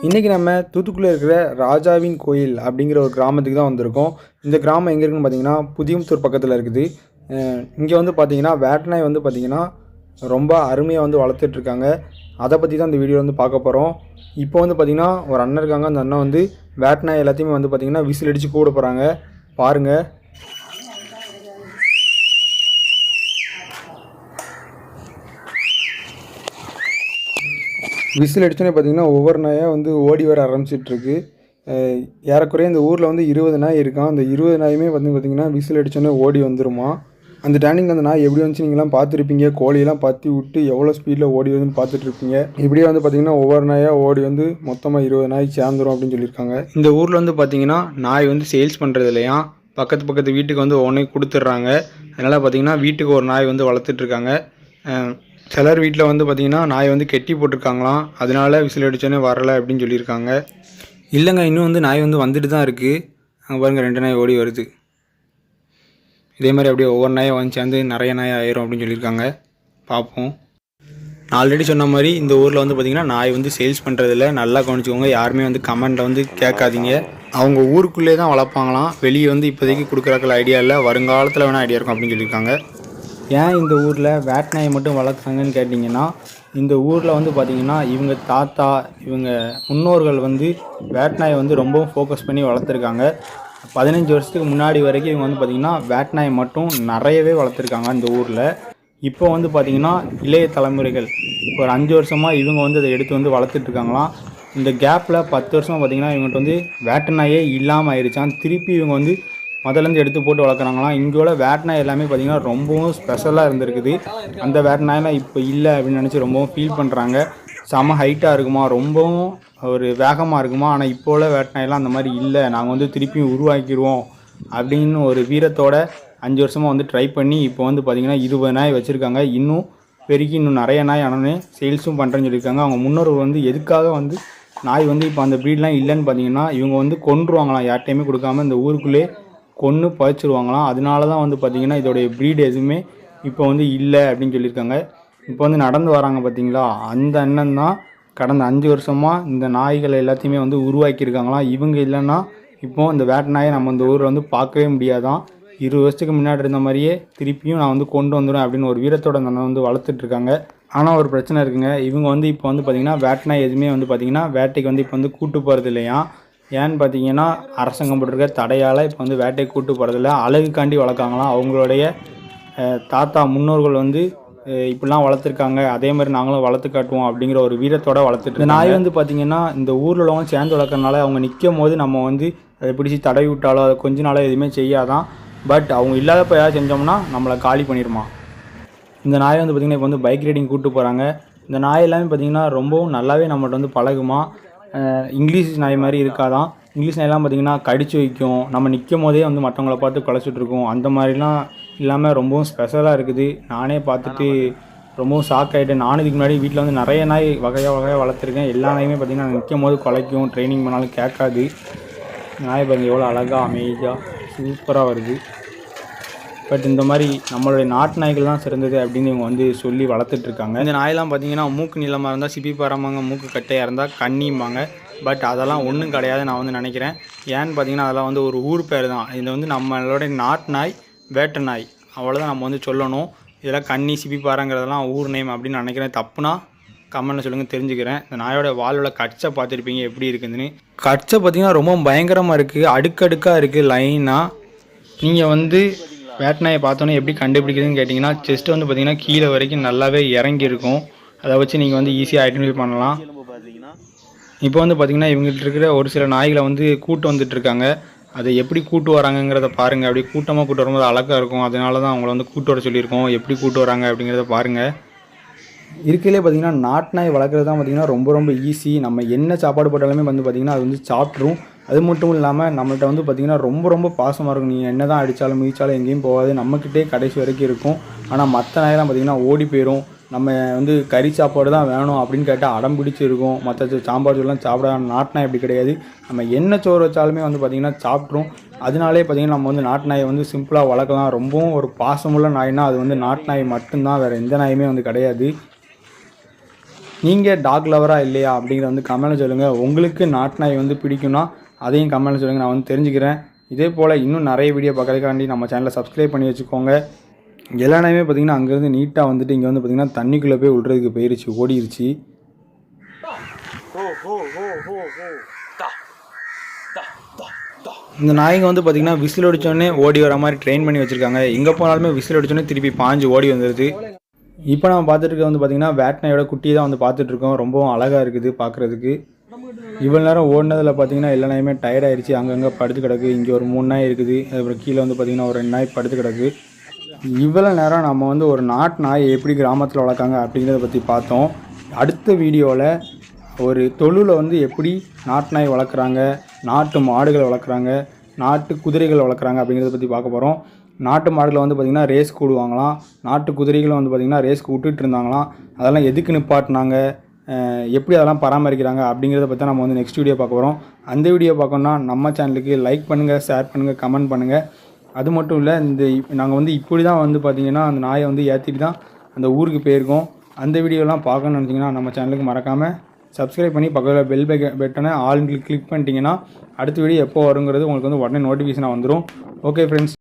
இன்றைக்கி நம்ம தூத்துக்குடியில் இருக்கிற ராஜாவின் கோயில் அப்படிங்கிற ஒரு கிராமத்துக்கு தான் வந்திருக்கோம். இந்த கிராமம் எங்கே இருக்குன்னு பார்த்தீங்கன்னா புதியமுத்தூர் பக்கத்தில் இருக்குது. இங்கே வந்து பார்த்திங்கன்னா வேட்டநாய் வந்து பார்த்திங்கன்னா ரொம்ப அருமையாக வந்து வளர்த்துட்ருக்காங்க. அதை பற்றி தான் இந்த வீடியோ வந்து பார்க்க போகிறோம். இப்போ வந்து பார்த்திங்கன்னா ஒரு அண்ணன் இருக்காங்க. அந்த அண்ணன் வந்து வேட்டநாய் எல்லாத்தையுமே வந்து பார்த்திங்கன்னா விசில் அடித்து கூட போகிறாங்க. பாருங்கள். விசில் அடித்தோன்னே பார்த்திங்கன்னா ஒவ்வொரு நாயாக வந்து ஓடி வர ஆரம்பிச்சிட்ருக்கு. ஏறக்குறைய இந்த ஊரில் வந்து 20 நாய் இருக்கான். அந்த 20 நாயுமே வந்து பார்த்திங்கன்னா விசில் அடித்தோன்னே ஓடி வந்துருமா. அந்த டைனிங் அந்த நாய் எப்படி வந்துச்சு நீங்களாம் பார்த்துருப்பீங்க. கோழியெல்லாம் பற்றி விட்டு எவ்வளோ ஸ்பீடில் ஓடி வந்துன்னு பார்த்துட்ருப்பீங்க. இப்படியே வந்து பார்த்திங்கன்னா ஒவ்வொரு நாயாக ஓடி வந்து மொத்தமாக 20 நாய் சேர்ந்துரும் அப்படின்னு சொல்லியிருக்காங்க. இந்த ஊரில் வந்து பார்த்திங்கன்னா நாய் வந்து சேல்ஸ் பண்ணுறது இல்லையா, பக்கத்து வீட்டுக்கு வந்து ஒன்றே கொடுத்துட்றாங்க. அதனால் பார்த்திங்கன்னா வீட்டுக்கு ஒரு நாய் வந்து வளர்த்துட்ருக்காங்க. சிலர் வீட்டில் வந்து பார்த்திங்கன்னா நாய் வந்து கெட்டி போட்டிருக்காங்களாம். அதனால விசில் அடித்தோன்னே வரலை அப்படின்னு சொல்லியிருக்காங்க. இல்லைங்க, இன்னும் வந்து நாய் வந்து வந்துட்டு தான் இருக்குது. அங்கே பாருங்கள் 2 நாய் ஓடி வருது. இதே மாதிரி அப்படியே ஒவ்வொரு நாயை வந்து சேர்ந்து நிறைய நாய் ஆயிரும் அப்படின்னு சொல்லியிருக்காங்க. பார்ப்போம். நான் ஆல்ரெடி சொன்ன மாதிரி இந்த ஊரில் வந்து பார்த்திங்கன்னா நாய் வந்து சேல்ஸ் பண்ணுறதில்ல. நல்லா கவனிச்சுக்கோங்க. யாருமே வந்து கமெண்ட்டில் வந்து கேட்காதீங்க. அவங்க ஊருக்குள்ளே தான் வளர்ப்பாங்களாம். வெளியே வந்து இப்போதைக்கு கொடுக்குறாக்கள் ஐடியா இல்லை. வருங்காலத்தில் வேணால் ஐடியா இருக்கும் அப்படின்னு சொல்லியிருக்காங்க. ஏன் இந்த ஊரில் வேட்டநாயை மட்டும் வளர்க்குறாங்கன்னு கேட்டிங்கன்னா, இந்த ஊரில் வந்து பார்த்திங்கன்னா இவங்க தாத்தா இவங்க முன்னோர்கள் வந்து வேட்டநாயை வந்து ரொம்பவும் ஃபோக்கஸ் பண்ணி வளர்த்துருக்காங்க. 15 வருஷத்துக்கு முன்னாடி வரைக்கும் இவங்க வந்து பார்த்திங்கன்னா வேட்டநாயை மட்டும் நிறையவே வளர்த்துருக்காங்க இந்த ஊரில். இப்போ வந்து பார்த்திங்கன்னா இளைய தலைமுறைகள் ஒரு 5 வருஷமாக இவங்க வந்து அதை எடுத்து வந்து வளர்த்துட்ருக்காங்களாம். இந்த கேப்பில் 10 வருஷமாக பார்த்திங்கன்னா இவங்கள்ட்ட வந்து வேட்டநாயே இல்லாமல் ஆயிடுச்சான். திருப்பி இவங்க வந்து முதலேருந்து எடுத்து போட்டு வளர்க்குறாங்களாம். இங்கே உள்ள வேட்டநாய் எல்லாமே பார்த்திங்கன்னா ரொம்பவும் ஸ்பெஷலாக இருந்திருக்குது. அந்த வேட்டநாயெல்லாம் இப்போ இல்லை அப்படின்னு நினச்சி ரொம்பவும் ஃபீல் பண்ணுறாங்க. செம ஹைட்டாக இருக்குமா, ரொம்பவும் ஒரு வேகமாக இருக்குமா. ஆனால் இப்போ உள்ள வேட்டநாயெல்லாம் அந்த மாதிரி இல்லை, நாங்கள் வந்து திருப்பியும் உருவாக்கிடுவோம் அப்படின்னு ஒரு வீரத்தோட 5 வருஷமாக வந்து ட்ரை பண்ணி இப்போ வந்து பார்த்திங்கன்னா 20 நாய் வச்சுருக்காங்க. இன்னும் பெருக்கி இன்னும் நிறைய நாய் ஆனோடனே சேல்ஸும் பண்ணுறேன்னு சொல்லியிருக்காங்க. அவங்க முன்னோர்கள் வந்து எதுக்காக வந்து நாய் வந்து இப்போ அந்த ப்ரீட்லாம் இல்லைன்னு பார்த்தீங்கன்னா இவங்க வந்து கொன்றுவாங்களாம். யார்ட்டையுமே கொடுக்காம இந்த ஊருக்குள்ளே கொன்று பறிச்சிருவாங்களாம். அதனால தான் வந்து பார்த்திங்கன்னா இதோடைய ப்ரீடு எதுவுமே இப்போ வந்து இல்லை அப்படின்னு சொல்லியிருக்காங்க. இப்போ வந்து நடந்து வராங்க பார்த்தீங்களா, அந்த அண்ணன் தான் கடந்த 5 வருஷமாக இந்த நாய்கள் எல்லாத்தையுமே வந்து உருவாக்கியிருக்காங்களாம். இவங்க இல்லைன்னா இப்போது இந்த வேட்டநாயை நம்ம இந்த ஊரில் வந்து பார்க்கவே முடியாதான். 20 வருஷத்துக்கு முன்னாடி இருந்த மாதிரியே திருப்பியும் நான் வந்து கொண்டு வந்துடுவேன் அப்படின்னு ஒரு வீரத்தோட அந்த அண்ணன் வந்து வளர்த்துட்ருக்காங்க. ஆனால் ஒரு பிரச்சனை இருக்குங்க. இவங்க வந்து இப்போ வந்து பார்த்திங்கன்னா வேட்டநாய் எதுவுமே வந்து பார்த்திங்கன்னா வேட்டைக்கு வந்து இப்போ வந்து கூட்டு போகிறது இல்லையா. ஏன்னு பார்த்தீங்கன்னா அரசாங்கம் போட்டிருக்க தடையால் இப்போ வந்து வேட்டைக்கு கூட்டு போகிறதில்ல, அழகுக்காண்டி வளர்க்காங்களாம். அவங்களுடைய தாத்தா முன்னோர்கள் வந்து இப்படிலாம் வளர்த்துருக்காங்க, அதே மாதிரி நாங்களும் வளர்த்து காட்டுவோம் அப்படிங்கிற ஒரு வீரத்தோடு வளர்த்துட்டு. இந்த நாய் வந்து பார்த்திங்கன்னா இந்த ஊரில் உள்ளவங்க சேர்ந்து வளர்க்குறனால அவங்க நிற்கும் போது நம்ம வந்து அதை பிடிச்சி தடவி விட்டாலோ அதை கொஞ்ச நாளாக எதுவுமே செய்யாதான். பட் அவங்க இல்லாதப்போ ஏதாவது செஞ்சோம்னா நம்மளை காலி பண்ணிடுமா. இந்த நாயை வந்து பார்த்திங்கன்னா இப்போ வந்து பைக் ரைடிங் கூப்பிட்டு போகிறாங்க. இந்த நாய் எல்லாமே பார்த்திங்கன்னா ரொம்பவும் நல்லாவே நம்மள்ட்ட வந்து பழகுமா. இங்கிலீஷ் நாய் மாதிரி இருக்காதான். இங்கிலீஷ் நாயெல்லாம் பார்த்திங்கன்னா கடிச்சு வைக்கும், நம்ம நிற்கும் போதே வந்து மற்றவங்கள பார்த்து குலைச்சிட்ருக்கோம். அந்த மாதிரிலாம் இல்லாமல் ரொம்பவும் ஸ்பெஷலாக இருக்குது. நானே பார்த்துட்டு ரொம்பவும் ஷாக் ஆகிட்டேன். நானும் இதுக்கு முன்னாடி வீட்டில் வந்து நிறைய நாய் வகையாக வளர்த்துருக்கேன். எல்லா நாயுமே பார்த்திங்கன்னா நிற்கும் போது குலைக்கும், ட்ரைனிங் பண்ணாலும் கேட்காது. நாய் பாருங்கள் எவ்வளோ அழகாக அமைதியாக சூப்பராக வருது. பட் இந்த மாதிரி நம்மளுடைய நாட்டு நாய்கள் தான் சிறந்தது அப்படின்னு இவங்க வந்து சொல்லி வளர்த்துட்ருக்காங்க. இந்த நாயெல்லாம் பார்த்திங்கன்னா மூக்கு நீளமாக இருந்தால் சிப்பி பாராமாங்க, மூக்கு கட்டையாக இருந்தால் கண்ணிம்பாங்க. பட் அதெல்லாம் ஒன்றும் கிடையாது நான் வந்து நினைக்கிறேன். ஏன்னு பார்த்திங்கன்னா அதெல்லாம் வந்து ஒரு ஊர் பேர் தான். இதில் வந்து நம்மளுடைய நாட்டு நாய் வேட்டை நாய் அவ்வளோதான் நம்ம வந்து சொல்லணும். இதெல்லாம் கண்ணி சிப்பி பாறாங்கிறதெல்லாம் ஊர் நேம் அப்படின்னு நினைக்கிறேன். தப்புனா கமெண்ட்டில் சொல்லுங்கள், தெரிஞ்சுக்கிறேன். இந்த நாயோட வாலோட கட்சை பார்த்துருப்பீங்க எப்படி இருக்குதுன்னு. கட்சை பார்த்திங்கன்னா ரொம்ப பயங்கரமாக இருக்குது, அடுக்கடுக்காக இருக்குது லைனாக. நீங்கள் வந்து வேட்டநாயை பார்த்தோன்னே எப்படி கண்டுபிடிக்கிறதுன்னு கேட்டிங்கன்னா செஸ்ட் வந்து பார்த்திங்கன்னா கீழே வரைக்கும் நல்லாவே இறங்கியிருக்கும். அதை வச்சு நீங்கள் வந்து ஈஸியாக ஐடென்டிஃபை பண்ணலாம். இப்போ வந்து பார்த்திங்கன்னா இவங்கள்ட்ட இருக்கிற ஒரு சில நாய்களை வந்து கூட்டு வந்துட்டுருக்காங்க. அதை எப்படி கூட்டு வராங்கங்கிறத பாருங்கள். அப்படி கூட்டமாக கூட்டு வரும்போது அழகாக இருக்கும். அதனால தான் அவங்கள வந்து கூட்டு வர சொல்லியிருக்கோம். எப்படி கூட்டு வராங்க அப்படிங்கிறத பாருங்கள். இருக்கையிலே பார்த்திங்கன்னா நாட்டு நாய் வளர்க்குறது தான் பார்த்திங்கன்னா ரொம்ப ரொம்ப ஈஸி. நம்ம என்ன சாப்பாடு போட்டாலுமே வந்து பார்த்திங்கன்னா அது வந்து சாப்பிட்ரும். அது மட்டும் இல்லாமல் நம்மள்ட்ட வந்து பார்த்திங்கன்னா ரொம்ப ரொம்ப பாசமாக இருக்கும். நீங்கள் என்ன தான் அடித்தாலும் மிதித்தாலும் எங்கேயும் போகாது, நம்மக்கிட்டே கடைசி வரைக்கும் இருக்கும். ஆனால் மற்ற நாயெல்லாம் பார்த்திங்கன்னா ஓடி போயிடும். நம்ம வந்து கறி சாப்பாடு தான் வேணும் அப்படின்னு கேட்டால் அடம் பிடிச்சிருக்கும். மற்ற சாம்பார் சோறுலாம் சாப்பிட. நாட்டு நாய் அப்படி கிடையாது. நம்ம என்ன சோறு வச்சாலுமே வந்து பார்த்திங்கன்னா சாப்பிட்ரும். அதனாலே பார்த்திங்கன்னா நம்ம வந்து நாட்டு நாயை வந்து சிம்பிளாக வளர்க்கலாம். ரொம்பவும் ஒரு பாசமுள்ள நாய்னா அது வந்து நாட்டு நாய் மட்டும்தான், வேறு எந்த நாயுமே வந்து கிடையாது. நீங்கள் டாக் லவராக இல்லையா அப்படிங்கிறத வந்து கமெண்ட்டில் சொல்லுங்கள். உங்களுக்கு நாட்டு நாய் வந்து பிடிக்கும்னா அதையும் கமெண்ட்டில் சொல்லுங்கள், நான் வந்து தெரிஞ்சுக்கிறேன். இதே போல் இன்னும் நிறைய வீடியோ பார்க்கறதுக்காண்டி நம்ம சேனலை சப்ஸ்கிரைப் பண்ணி வச்சுக்கோங்க. எல்லா நாயுமே பார்த்திங்கன்னா அங்கேருந்து நீட்டாக வந்துட்டு இங்கே வந்து பார்த்திங்கன்னா தண்ணிக்குள்ளே போய் விழுறதுக்கு போயிருச்சு, ஓடிருச்சு. இந்த நாய்ங்க வந்து பார்த்திங்கன்னா விசில் அடித்தோடனே ஓடி வர மாதிரி ட்ரெயின் பண்ணி வச்சுருக்காங்க. எங்கே போனாலுமே விசில் அடித்தோடனே திருப்பி பாஞ்சு ஓடி வந்துடுது. இப்போ நம்ம பார்த்துட்டு இருக்க வந்து பார்த்திங்கன்னா வேட் நாயோட குட்டியை தான் வந்து பார்த்துட்ருக்கோம். ரொம்பவும் அழகாக இருக்குது பார்க்குறதுக்கு. இவ்வளோ நேரம் ஓடினதில் பார்த்திங்கன்னா எல்லா நாயுமே டயர்ட் ஆகிடுச்சு, அங்கங்கே படுத்து கிடக்கு. இங்கே ஒரு 3 நாய் இருக்குது, அப்புறம் கீழே வந்து பார்த்திங்கன்னா ஒரு 2 நாய் படுத்து கிடக்கு. இவ்வளோ நேரம் நம்ம வந்து ஒரு நாட்டு நாயை எப்படி கிராமத்தில் வளர்க்காங்க அப்படிங்கிறத பற்றி பார்த்தோம். அடுத்த வீடியோவில் ஒரு தொழுவில் வந்து எப்படி நாட்டு நாய் வளர்க்குறாங்க, நாட்டு மாடுகள் வளர்க்குறாங்க, நாட்டு குதிரைகள் வளர்க்குறாங்க அப்படிங்கிறத பற்றி பார்க்க போகிறோம். நாட்டு மாடுகளை வந்து பார்த்திங்கன்னா ரேஸ்க்கு விடுவாங்களாம், நாட்டு குதிரைகளை வந்து பார்த்திங்கன்னா ரேஸ்க்கு விட்டுட்டு இருந்தாங்களாம். அதெல்லாம் எதுக்கு நிப்பாட்டினாங்க, எப்படி அதெல்லாம் பராமரிக்கிறாங்க அப்படிங்கிறத பற்றி நம்ம வந்து நெக்ஸ்ட் வீடியோ பார்க்க போகிறோம். அந்த வீடியோ பார்க்கணுன்னா நம்ம சேனலுக்கு லைக் பண்ணுங்கள், ஷேர் பண்ணுங்கள், கமெண்ட் பண்ணுங்கள். அது மட்டும் இல்லை, நாங்கள் வந்து இப்படி தான் வந்து பார்த்திங்கன்னா அந்த நாயை வந்து ஏற்றிட்டு தான் அந்த ஊருக்கு போயிருக்கோம். அந்த வீடியோலாம் பார்க்கணுன்னு நினச்சிங்கன்னா நம்ம சேனலுக்கு மறக்காமல் சப்ஸ்கிரைப் பண்ணி பக்கத்தில் பெல் பட்டனை ஆல் கிளிக் பண்ணிட்டீங்கன்னா அடுத்த வீடியோ எப்போ வருங்கிறது உங்களுக்கு வந்து உடனே நோட்டிஃபிகேஷனாக வந்துடும். Okay friends.